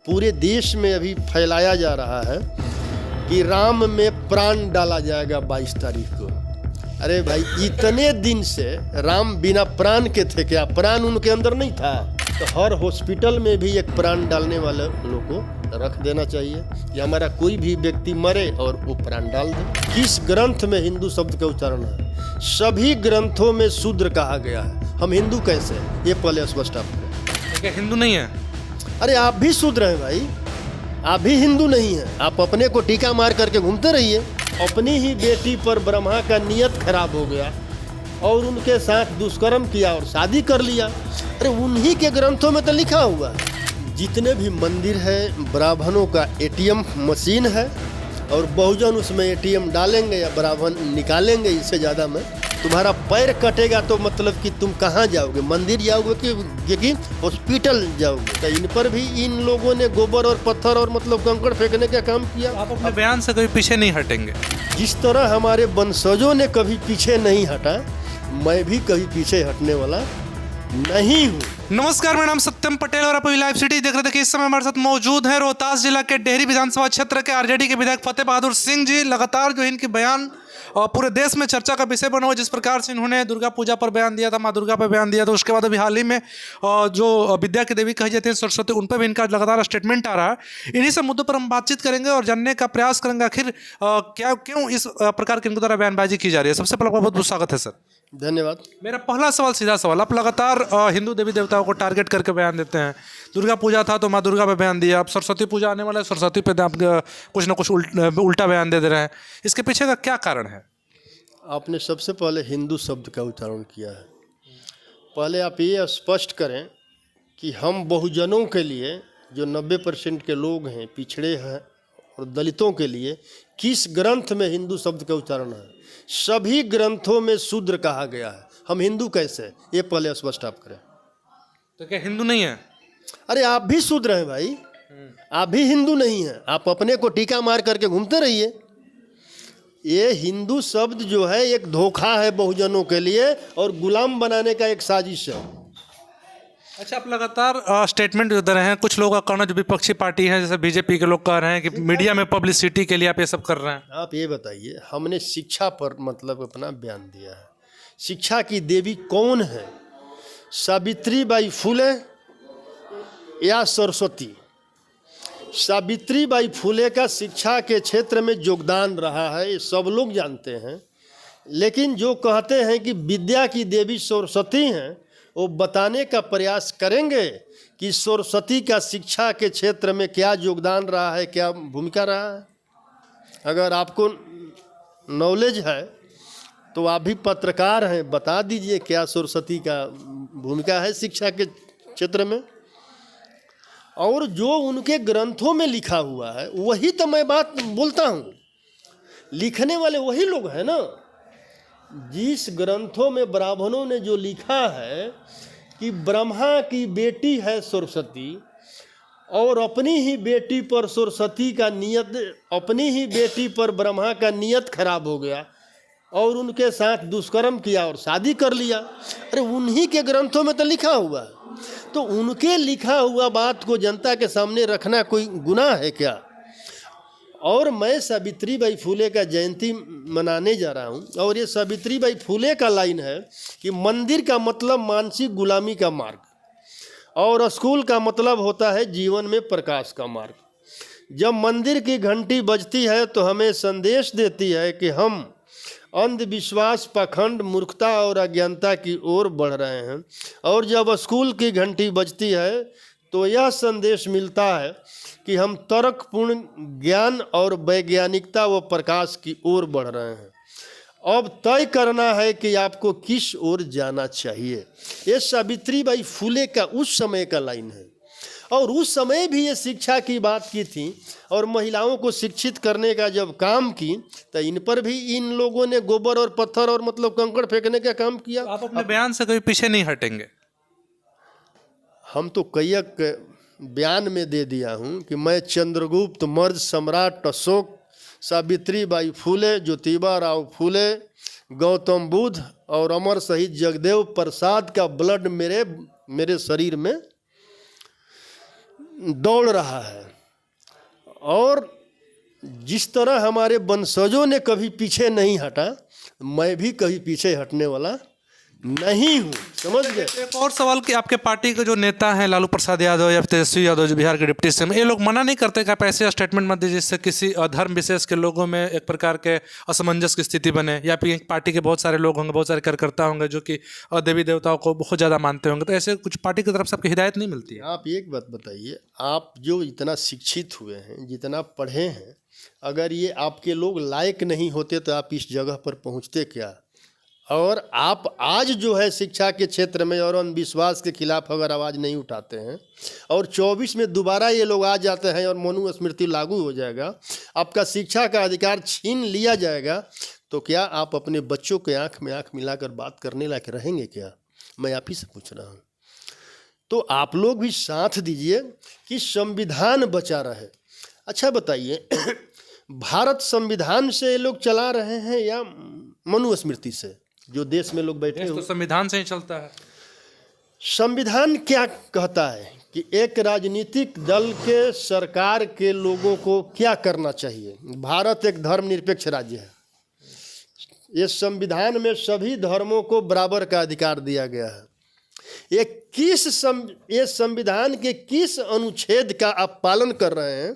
पूरे देश में अभी फैलाया जा रहा है कि राम में प्राण डाला जाएगा 22 तारीख को। अरे भाई, इतने दिन से राम बिना प्राण के थे क्या? प्राण उनके अंदर नहीं था? तो हर हॉस्पिटल में भी एक प्राण डालने वाले लोग को रख देना चाहिए कि हमारा कोई भी व्यक्ति मरे और वो प्राण डाल दे। किस ग्रंथ में हिंदू शब्द का उच्चारण है? सभी ग्रंथों में शूद्र कहा गया है। हम हिंदू कैसे? ये पहले स्पष्ट आप करें। क्या हिंदू नहीं है? अरे आप भी शूद्र हैं भाई, आप भी हिंदू नहीं हैं। आप अपने को टीका मार करके घूमते रहिए। अपनी ही बेटी पर ब्रह्मा का नियत खराब हो गया और उनके साथ दुष्कर्म किया और शादी कर लिया। अरे उन्हीं के ग्रंथों में तो लिखा हुआ है। जितने भी मंदिर है, ब्राह्मणों का एटीएम मशीन है और बहुजन उसमें एटीएम डालेंगे या ब्राह्मण निकालेंगे। इससे ज़्यादा में तुम्हारा पैर कटेगा तो मतलब कि तुम कहाँ जाओगे? मंदिर जाओगे कि हॉस्पिटल जाओगे? तो इन पर भी इन लोगों ने गोबर और पत्थर और मतलब कंकड़ फेंकने का काम किया। आप अपने बयान से कभी पीछे नहीं हटेंगे? जिस तरह हमारे वंशजों ने कभी पीछे नहीं हटा, मैं भी कभी पीछे हटने वाला नहीं हूँ। नमस्कार, मेरा नाम सत्यम पटेल और आप अभी लाइव सिटी देख रहे थे कि इस समय हमारे साथ मौजूद हैं रोहतास जिला के डेहरी विधानसभा क्षेत्र के आरजेडी के विधायक फतेह बहादुर सिंह जी। लगातार जो इनके बयान पूरे देश में चर्चा का विषय बना हुआ, जिस प्रकार से इन्होंने दुर्गा पूजा पर बयान दिया था, माँ दुर्गा पर बयान दिया था, उसके बाद अभी हाल ही में जो विद्या की देवी कही जाती है सरस्वती, उन पर भी इनका लगातार स्टेटमेंट आ रहा है। इन्हीं सब मुद्दों पर हम बातचीत करेंगे और जानने का प्रयास करेंगे आखिर क्यों इस प्रकार की इनके द्वारा बयानबाजी की जा रही है। सबसे पहले बहुत बहुत स्वागत है सर। धन्यवाद। मेरा पहला सवाल, सीधा सवाल, आप लगातार हिंदू देवी देवताओं को टारगेट करके बयान देते हैं। दुर्गा पूजा था तो माँ दुर्गा पे बयान दिया, अब सरस्वती पूजा आने वाला है, सरस्वती पे आप कुछ ना कुछ उल्टा बयान दे रहे हैं। इसके पीछे का क्या कारण है? आपने सबसे पहले हिंदू शब्द का उच्चारण किया है। पहले आप ये स्पष्ट करें कि हम बहुजनों के लिए, जो 90% के लोग हैं, पिछड़े हैं और दलितों के लिए किस ग्रंथ में हिंदू शब्द का उच्चारण है? सभी ग्रंथों में शूद्र कहा गया है। हम हिंदू कैसे? ये पहले स्पष्ट आप करें। तो क्या हिंदू नहीं है? अरे आप भी शूद्र हैं भाई, आप भी हिंदू नहीं हैं। आप अपने को टीका मार करके घूमते रहिए। ये हिंदू शब्द जो है एक धोखा है बहुजनों के लिए और गुलाम बनाने का एक साजिश है। अच्छा, आप लगातार स्टेटमेंट दे रहे हैं। कुछ लोग का कहना, जो विपक्षी पार्टी है जैसे बीजेपी के लोग कह रहे हैं कि मीडिया में पब्लिसिटी के लिए आप ये सब कर रहे हैं। आप ये बताइए, हमने शिक्षा पर मतलब अपना बयान दिया है। शिक्षा की देवी कौन है? सावित्री बाई फुले या सरस्वती? सावित्री बाई फुले का शिक्षा के क्षेत्र में योगदान रहा है, ये सब लोग जानते हैं। लेकिन जो कहते हैं कि विद्या की देवी सरस्वती हैं, वो बताने का प्रयास करेंगे कि सरस्वती का शिक्षा के क्षेत्र में क्या योगदान रहा है, क्या भूमिका रहा है। अगर आपको नॉलेज है तो आप भी पत्रकार हैं, बता दीजिए क्या सरस्वती का भूमिका है शिक्षा के क्षेत्र में। और जो उनके ग्रंथों में लिखा हुआ है वही तो मैं बात बोलता हूँ। लिखने वाले वही लोग हैं ना। जिस ग्रंथों में ब्राह्मणों ने जो लिखा है कि ब्रह्मा की बेटी है सरस्वती और अपनी ही बेटी पर सरस्वती का नियत, अपनी ही बेटी पर ब्रह्मा का नियत खराब हो गया और उनके साथ दुष्कर्म किया और शादी कर लिया। अरे उन्हीं के ग्रंथों में तो लिखा हुआ है। तो उनके लिखा हुआ बात को जनता के सामने रखना कोई गुनाह है क्या? और मैं सावित्री बाई फुले का जयंती मनाने जा रहा हूँ और ये सावित्री बाई फुले का लाइन है कि मंदिर का मतलब मानसिक गुलामी का मार्ग और स्कूल का मतलब होता है जीवन में प्रकाश का मार्ग। जब मंदिर की घंटी बजती है तो हमें संदेश देती है कि हम अंधविश्वास, पाखंड, मूर्खता और अज्ञानता की ओर बढ़ रहे हैं। और जब स्कूल की घंटी बजती है तो यह संदेश मिलता है कि हम तर्कपूर्ण ज्ञान और वैज्ञानिकता व प्रकाश की ओर बढ़ रहे हैं। अब तय करना है कि आपको किस ओर जाना चाहिए। ये सावित्री बाई फुले का उस समय का लाइन है। और उस समय भी ये शिक्षा की बात की थी और महिलाओं को शिक्षित करने का जब काम की तो इन पर भी इन लोगों ने गोबर और पत्थर और मतलब कंकड़ फेंकने का काम किया। आप अपने बयान से कभी पीछे नहीं हटेंगे? हम तो कईक बयान में दे दिया हूँ कि मैं चंद्रगुप्त मौर्य सम्राट अशोक, सावित्री बाई फुले, ज्योतिबा राव फुले, गौतम बुद्ध और अमर शहीद जगदेव प्रसाद का ब्लड मेरे शरीर में दौड़ रहा है। और जिस तरह हमारे वंशजों ने कभी पीछे नहीं हटा, मैं भी कभी पीछे हटने वाला नहीं हूँ। समझ गए। एक और सवाल कि आपके पार्टी के जो नेता हैं लालू प्रसाद यादव या तेजस्वी यादव जो बिहार के डिप्टी सीएम, ये लोग मना नहीं करते कि आप ऐसे स्टेटमेंट मत दीजिए जिससे किसी धर्म विशेष के लोगों में एक प्रकार के असमंजस की स्थिति बने, या फिर पार्टी के बहुत सारे लोग होंगे, बहुत सारे कार्यकर्ता होंगे जो कि देवी देवताओं को बहुत ज़्यादा मानते होंगे, तो ऐसे कुछ पार्टी की तरफ से आपकी हिदायत नहीं मिलती है? आप एक बात बताइए, आप जो इतना शिक्षित हुए हैं, जितना पढ़े हैं, अगर ये आपके लोग लायक नहीं होते तो आप इस जगह पर पहुंचते क्या? और आप आज जो है शिक्षा के क्षेत्र में और अंधविश्वास के खिलाफ अगर आवाज़ नहीं उठाते हैं और 24 में दोबारा ये लोग आ जाते हैं और मनुस्मृति लागू हो जाएगा, आपका शिक्षा का अधिकार छीन लिया जाएगा, तो क्या आप अपने बच्चों के आंख में आंख मिलाकर बात करने लायक रहेंगे क्या? मैं आप ही से पूछ रहा हूँ। तो आप लोग भी साथ दीजिए कि संविधान बचा रहे। अच्छा बताइए, भारत संविधान से ये लोग चला रहे हैं या मनुस्मृति से? जो देश में लोग बैठे तो हो, संविधान से ही चलता है। संविधान क्या कहता है कि एक राजनीतिक दल के, सरकार के लोगों को क्या करना चाहिए? भारत एक धर्मनिरपेक्ष राज्य है। ये संविधान में सभी धर्मों को बराबर का अधिकार दिया गया है। ये संविधान के किस अनुच्छेद का आप पालन कर रहे हैं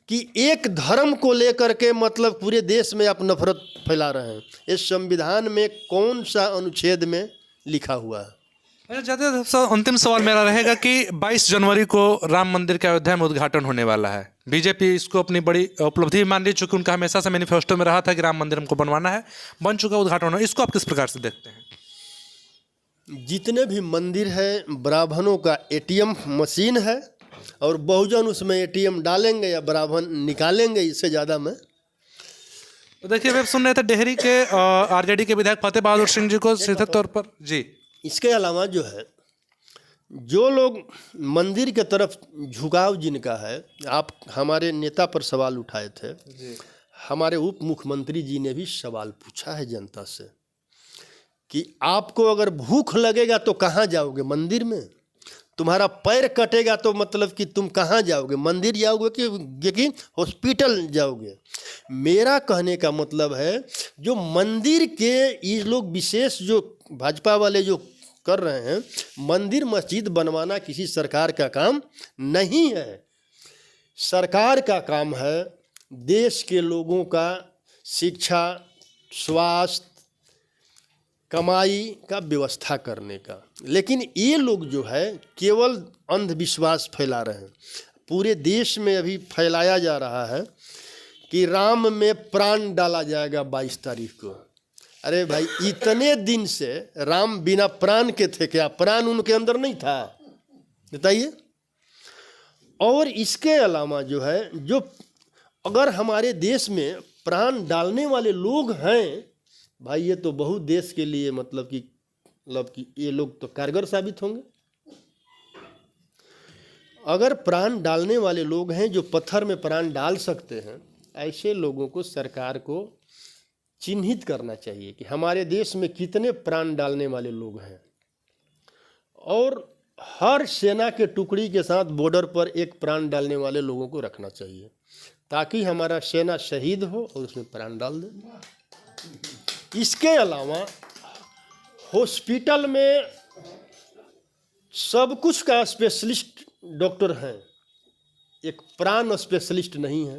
कि एक धर्म को लेकर के मतलब पूरे देश में आप नफरत फैला रहे हैं? इस संविधान में कौन सा अनुच्छेद में लिखा हुआ है? ज़्यादा अंतिम सवाल मेरा रहेगा कि 22 जनवरी को राम मंदिर के अयोध्या में उद्घाटन होने वाला है। बीजेपी इसको अपनी बड़ी उपलब्धि मान ली, चूँकि उनका हमेशा से मैनिफेस्टो में रहा था कि राम मंदिर हमको बनवाना है, बन चुका उद्घाटन होना, इसको आप किस प्रकार से देखते हैं? जितने भी मंदिर है, ब्राह्मणों का एटीएम मशीन है और बहुजन उसमें एटीएम डालेंगे या ब्राह्मण निकालेंगे, इससे ज़्यादा मैं। तो देखिए, वे सुन रहे थे डेहरी के आरजेडी के विधायक फतेह बहादुर सिंह जी को सीधे तौर पर जी। इसके अलावा जो है, जो लोग मंदिर के तरफ झुकाव जिनका है, आप हमारे नेता पर सवाल उठाए थे जी। हमारे उप मुख्यमंत्री जी ने भी सवाल पूछा है जनता से कि आपको अगर भूख लगेगा तो कहाँ जाओगे? मंदिर में। तुम्हारा पैर कटेगा तो मतलब कि तुम कहाँ जाओगे? मंदिर जाओगे कि हॉस्पिटल जाओगे? मेरा कहने का मतलब है, जो मंदिर के ये लोग विशेष जो भाजपा वाले जो कर रहे हैं, मंदिर मस्जिद बनवाना किसी सरकार का काम नहीं है। सरकार का काम है देश के लोगों का शिक्षा, स्वास्थ्य, कमाई का व्यवस्था करने का। लेकिन ये लोग जो है केवल अंधविश्वास फैला रहे हैं। पूरे देश में अभी फैलाया जा रहा है कि राम में प्राण डाला जाएगा 22 तारीख को। अरे भाई, इतने दिन से राम बिना प्राण के थे क्या? प्राण उनके अंदर नहीं था? बताइए। और इसके अलावा जो है, जो अगर हमारे देश में प्राण डालने वाले लोग हैं भाई, ये तो बहुत देश के लिए मतलब कि ये लोग तो कारगर साबित होंगे। अगर प्राण डालने वाले लोग हैं जो पत्थर में प्राण डाल सकते हैं, ऐसे लोगों को सरकार को चिन्हित करना चाहिए कि हमारे देश में कितने प्राण डालने वाले लोग हैं, और हर सेना के टुकड़ी के साथ बॉर्डर पर एक प्राण डालने वाले लोगों को रखना चाहिए, ताकि हमारा सेना शहीद हो और उसमें प्राण डाल दे। इसके अलावा हॉस्पिटल में सब कुछ का स्पेशलिस्ट डॉक्टर हैं, एक प्राण स्पेशलिस्ट नहीं है।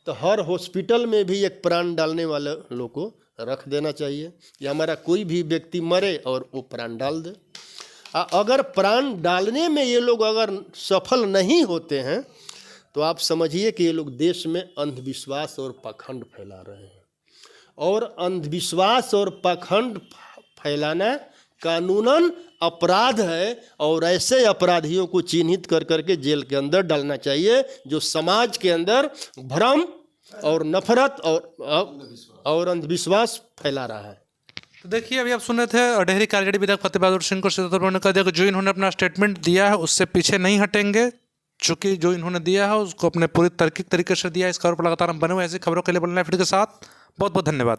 तो हर हॉस्पिटल में भी एक प्राण डालने वाले लोग को रख देना चाहिए कि हमारा कोई भी व्यक्ति मरे और वो प्राण डाल दे। अगर प्राण डालने में ये लोग अगर सफल नहीं होते हैं तो आप समझिए कि ये लोग देश में अंधविश्वास और पाखंड फैला रहे हैं। और अंधविश्वास और पाखंड फैलाना कानूनन अपराध है, और ऐसे अपराधियों को चिन्हित कर करके जेल के अंदर डालना चाहिए जो समाज के अंदर भ्रम और नफरत और अंधविश्वास फैला रहा है। तो देखिए, अभी आप सुन रहे थे डेहरी के आरजेडी विधायक फतेह बहादुर सिंह को सीधे तौर पर कह दिया कि जो इन्होंने अपना स्टेटमेंट दिया है उससे पीछे नहीं हटेंगे, चूँकि जो इन्होंने दिया है उसको अपने पूरी तार्किक तरीके से दिया है। इस खबर पर लगातार हम बने हुए ऐसी खबरों के लिए बोलना है फिर के साथ। बहुत बहुत धन्यवाद।